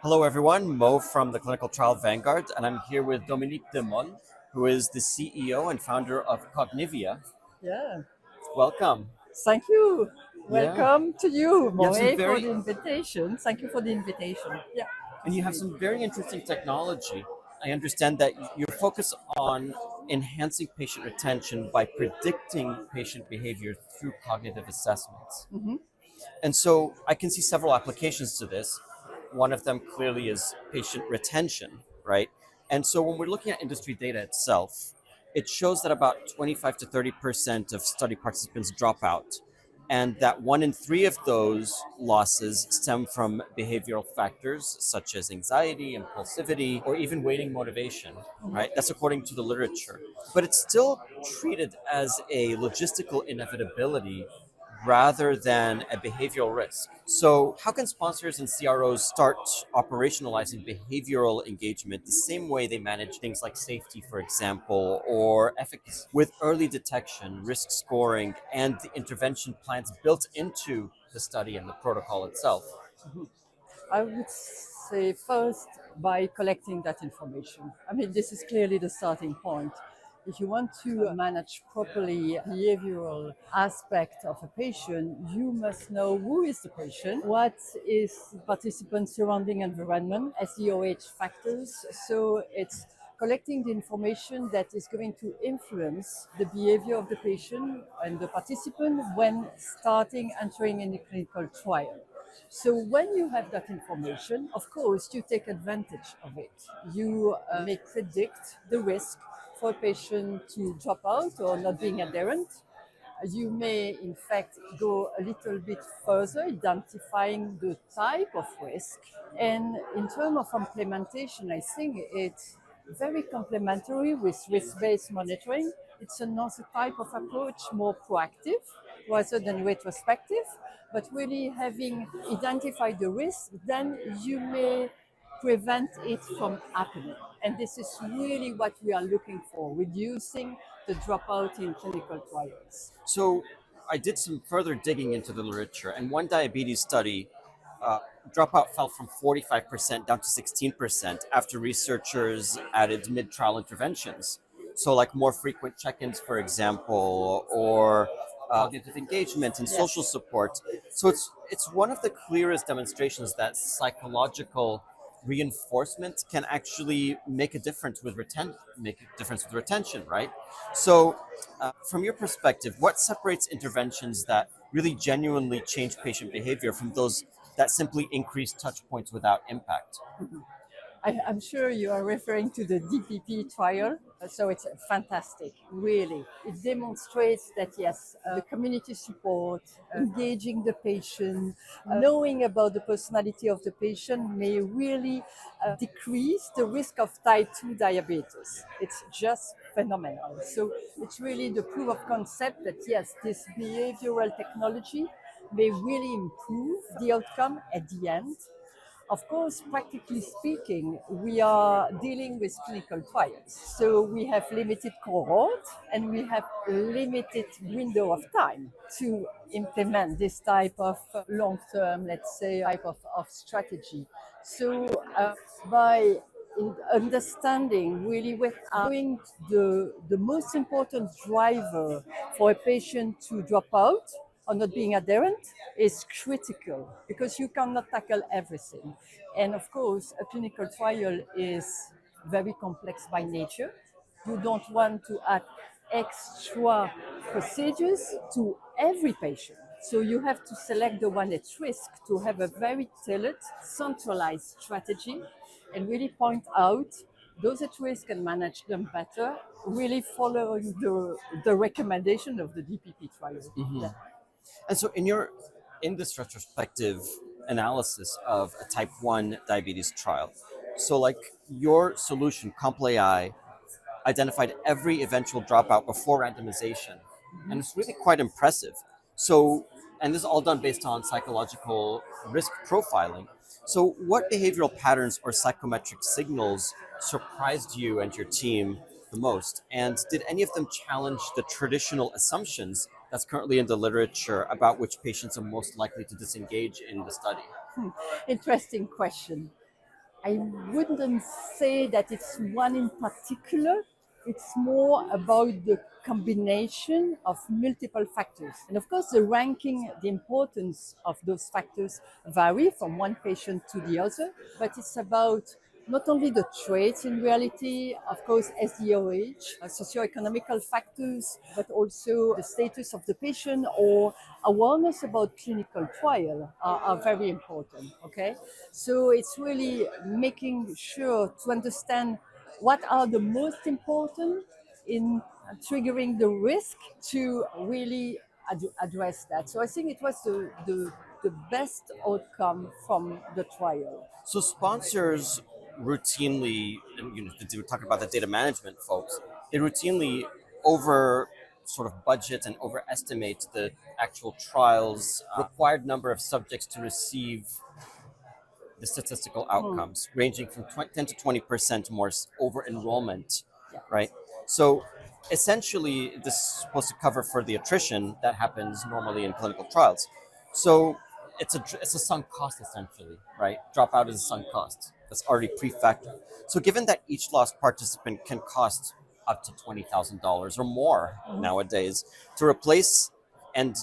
Hello, everyone. Mo from the Clinical Trial Vanguard, and I'm here with Dominique Demolle, who is the CEO and founder of Cognivia. Yeah, Welcome. thank you. Yeah, Welcome to you, you have some Moe, for very the invitation. Thank you for the invitation. Yeah, and it's you have great. some very interesting technology. I understand that you focus on enhancing patient retention by predicting patient behavior through cognitive assessments. Hmm. And so I can see several applications to this. One of them clearly is patient retention, right? And so when we're looking at industry data itself, it shows that about 25 to 30% of study participants drop out, and that one in three of those losses stem from behavioral factors such as anxiety, impulsivity, or even waiting motivation, right? That's according to the literature. But it's still treated as a logistical inevitability rather than a behavioral risk. So, how can sponsors and CROs start operationalizing behavioral engagement the same way they manage things like safety, for example, or efficacy, with early detection, risk scoring, and the intervention plans built into the study and the protocol itself? I would say first by collecting that information. I mean, this is clearly the starting point. If you want to manage properly behavioral aspect of a patient, you must know who is the patient, what is participant surrounding environment, SDOH factors. So it's collecting the information that is going to influence the behavior of the patient and the participant when starting entering in the clinical trial. So when you have that information, of course, you take advantage of it. You may predict the risk for a patient to drop out or not being adherent. You may, in fact, go a little bit further, identifying the type of risk. And in terms of implementation, I think it's very complementary with risk-based monitoring. It's another type of approach, more proactive rather than retrospective, but really having identified the risk, then you may prevent it from happening. And this is really what we are looking for, reducing the dropout in clinical trials. So, I did some further digging into the literature, and one diabetes study uh, dropout fell from 45% down to 16% after researchers added mid trial interventions. So, like more frequent check ins, for example, or cognitive engagement and social Yes. support. So, it's one of the clearest demonstrations that psychological reinforcement can actually make a difference with retention, right? So, from your perspective, what separates interventions that really genuinely change patient behavior from those that simply increase touch points without impact? I'm sure you are referring to the DPP trial. So it's fantastic, really. It demonstrates that, yes, the community support, engaging the patient, knowing about the personality of the patient may really decrease the risk of type 2 diabetes. It's just phenomenal. So it's really the proof of concept that, yes, this behavioral technology may really improve the outcome at the end. Of course, practically speaking, we are dealing with clinical trials. So we have limited cohort and we have limited window of time to implement this type of long-term, let's say, type of strategy. So by understanding really with knowing the most important driver for a patient to drop out or not being adherent is critical because you cannot tackle everything. And of course, a clinical trial is very complex by nature. You don't want to add extra procedures to every patient. So you have to select the one at risk to have a very tailored, centralized strategy and really point out those at risk and manage them better, really following the recommendation of the DPP trial. Yeah. And so, in this retrospective analysis of a type 1 diabetes trial, so like your solution, CompLAI, identified every eventual dropout before randomization. And it's really quite impressive. So, and this is all done based on psychological risk profiling. So, what behavioral patterns or psychometric signals surprised you and your team the most? And did any of them challenge the traditional assumptions that's currently in the literature about which patients are most likely to disengage in the study? Interesting question. I wouldn't say that it's one in particular. It's more about the combination of multiple factors. And of course, the ranking, the importance of those factors vary from one patient to the other, but it's about not only the traits in reality, of course, SDOH, socioeconomical factors, but also the status of the patient or awareness about clinical trial are very important. Okay, so it's really making sure to understand what are the most important in triggering the risk to really address that. So I think it was the best outcome from the trial. So sponsors routinely, and we're talking about the data management folks, they routinely over sort of budget and overestimate the actual trial's required number of subjects to receive the statistical outcomes, ranging from 10 to 20% more over enrollment, Yeah. right? So essentially, this is supposed to cover for the attrition that happens normally in clinical trials. So it's a sunk cost essentially, right? Dropout is a sunk cost that's already pre-factored. So given that each lost participant can cost up to $20,000 or more nowadays to replace, and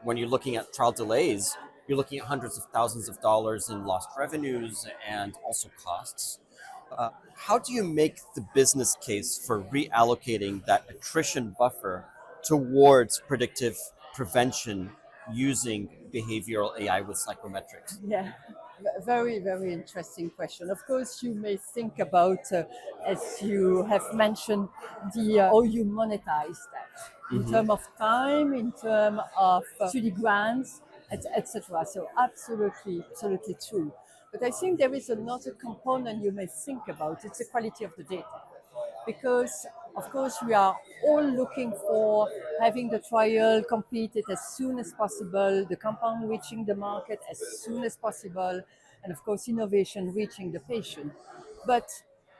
when you're looking at trial delays, you're looking at hundreds of thousands of dollars in lost revenues and also costs. How do you make the business case for reallocating that attrition buffer towards predictive prevention using behavioral AI with psychometrics? Yeah, very, very interesting question. Of course, you may think about, as you have mentioned, the how you monetize that in terms of time, in terms of study grants, etc. So absolutely, absolutely true. But I think there is another component you may think about. It's the quality of the data, because of course we are all looking for having the trial completed as soon as possible, the compound reaching the market as soon as possible, and of course innovation reaching the patient. But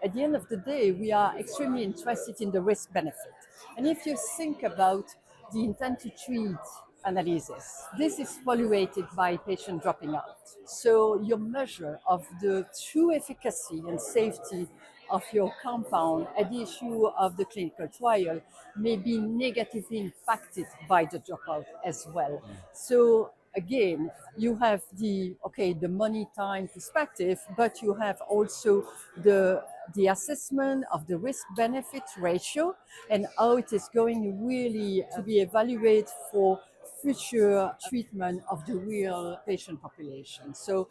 at the end of the day, we are extremely interested in the risk benefit. And if you think about the intent to treat analysis, this is evaluated by patient dropping out. So your measure of the true efficacy and safety of your compound at the issue of the clinical trial may be negatively impacted by the dropout as well. So again, you have the money time perspective, but you have also the assessment of the risk benefit ratio and how it is going really to be evaluated for future treatment of the real patient population. So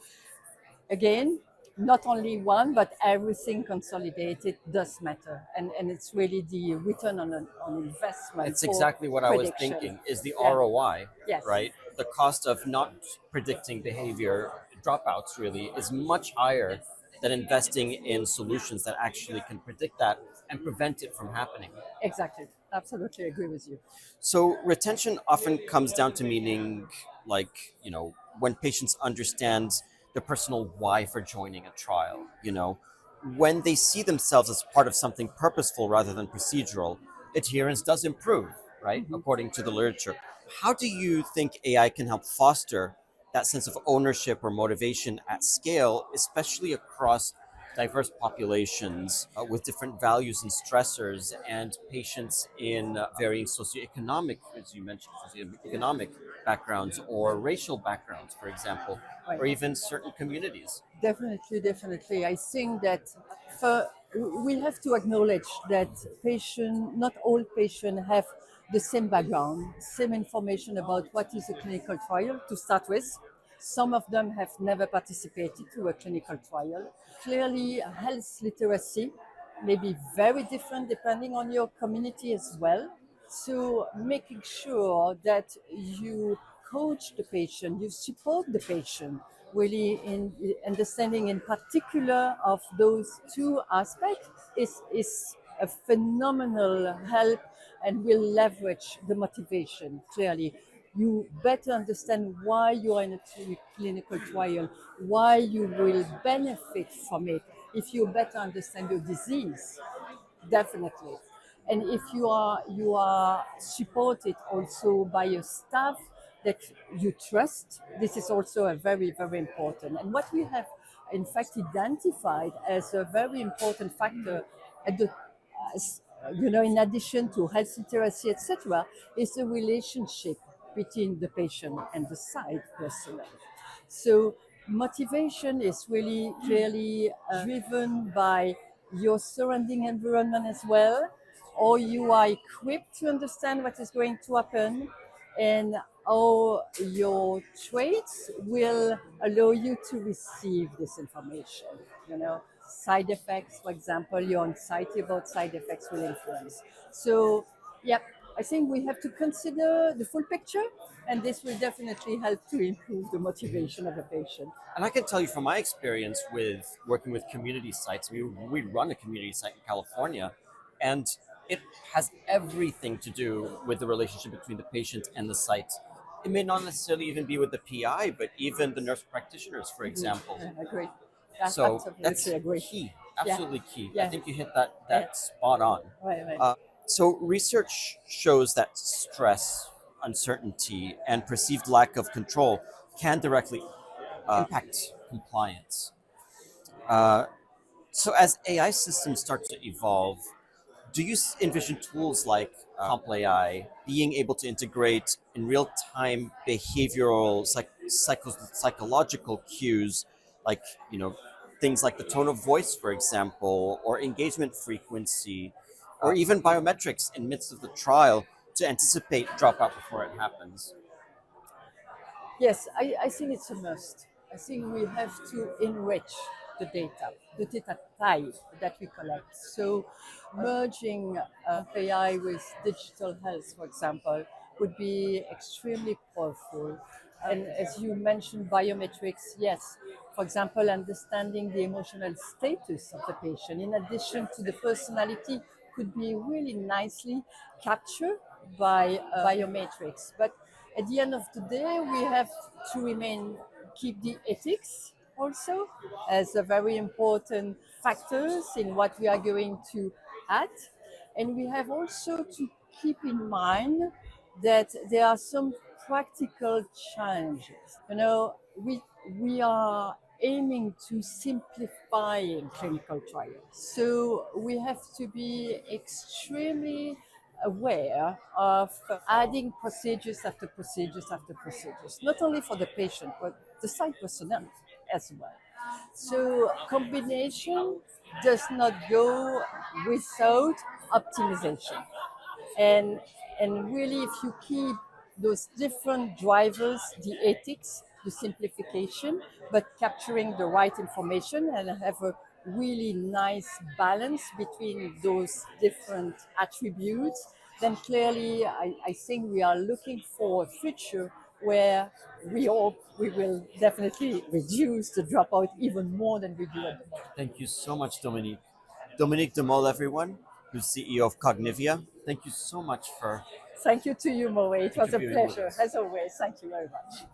again, not only one, but everything consolidated does matter. And it's really the return on investment. It's for exactly what I was prediction. thinking is the Yeah. ROI, Yes. right? The cost of not predicting behavior dropouts really is much higher than investing in solutions that actually can predict that and prevent it from happening. Exactly. Absolutely agree with you. So retention often comes down to meaning like, when patients understand the personal why for joining a trial, when they see themselves as part of something purposeful rather than procedural, adherence does improve, right? According to the literature. How do you think AI can help foster that sense of ownership or motivation at scale, especially across diverse populations with different values and stressors and patients in varying socioeconomic, as you mentioned, socioeconomic backgrounds or racial backgrounds, for example, Right. or even certain communities? Definitely, definitely. I think that for, we have to acknowledge that not all patients have the same background, same information about what is a clinical trial to start with. Some of them have never participated to a clinical trial. Clearly, health literacy may be very different depending on your community as well. So making sure that you coach the patient, you support the patient really in understanding in particular of those two aspects is a phenomenal help and will leverage the motivation clearly. You better understand why you are in a clinical trial, why you will benefit from it if you better understand your disease, definitely. And if you are supported also by your staff that you trust, this is also a very, very important. And what we have in fact identified as a very important factor at the as, in addition to health literacy, etc., is the relationship between the patient and the site personnel. So motivation is really clearly driven by your surrounding environment as well, or you are equipped to understand what is going to happen, and how your traits will allow you to receive this information. Side effects, for example, your anxiety about side effects will influence. So, yeah, I think we have to consider the full picture, and this will definitely help to improve the motivation of a patient. And I can tell you from my experience with working with community sites, we run a community site in California, and it has everything to do with the relationship between the patient and the site. It may not necessarily even be with the PI, but even the nurse practitioners, for example. I agree. So that's Absolutely agree. key, Yeah. absolutely key. I Yeah. think you hit that Yeah. spot on. Right. So research shows that stress, uncertainty, and perceived lack of control can directly impact compliance. Uh, so as AI systems start to evolve, do you envision tools like Compl AI being able to integrate in real time behavioral psychological cues, like things like the tone of voice, for example, or engagement frequency, or even biometrics in midst of the trial to anticipate dropout before it happens? Yes, I think it's a must. I think we have to enrich the data type that we collect. So, merging AI with digital health, for example, would be extremely powerful. And as you mentioned, biometrics, yes. For example, understanding the emotional status of the patient, in addition to the personality, could be really nicely captured by biometrics. But at the end of the day, we have to keep the ethics also as a very important factors in what we are going to add. And we have also to keep in mind that there are some practical challenges. We are aiming to simplifying clinical trials. So we have to be extremely aware of adding procedures after procedures after procedures, not only for the patient, but the site personnel as well. So combination does not go without optimization. And and really, if you keep those different drivers, the ethics, the simplification, but capturing the right information and have a really nice balance between those different attributes, then clearly I think we are looking for a future where we hope we will definitely reduce the dropout even more than we do at the moment. Thank you so much, Dominique. Dominique Demolle, everyone, who's CEO of Cognivia. Thank you so much for Thank you to you, Moe. It was a interviewing with pleasure, us. as always. Thank you very much.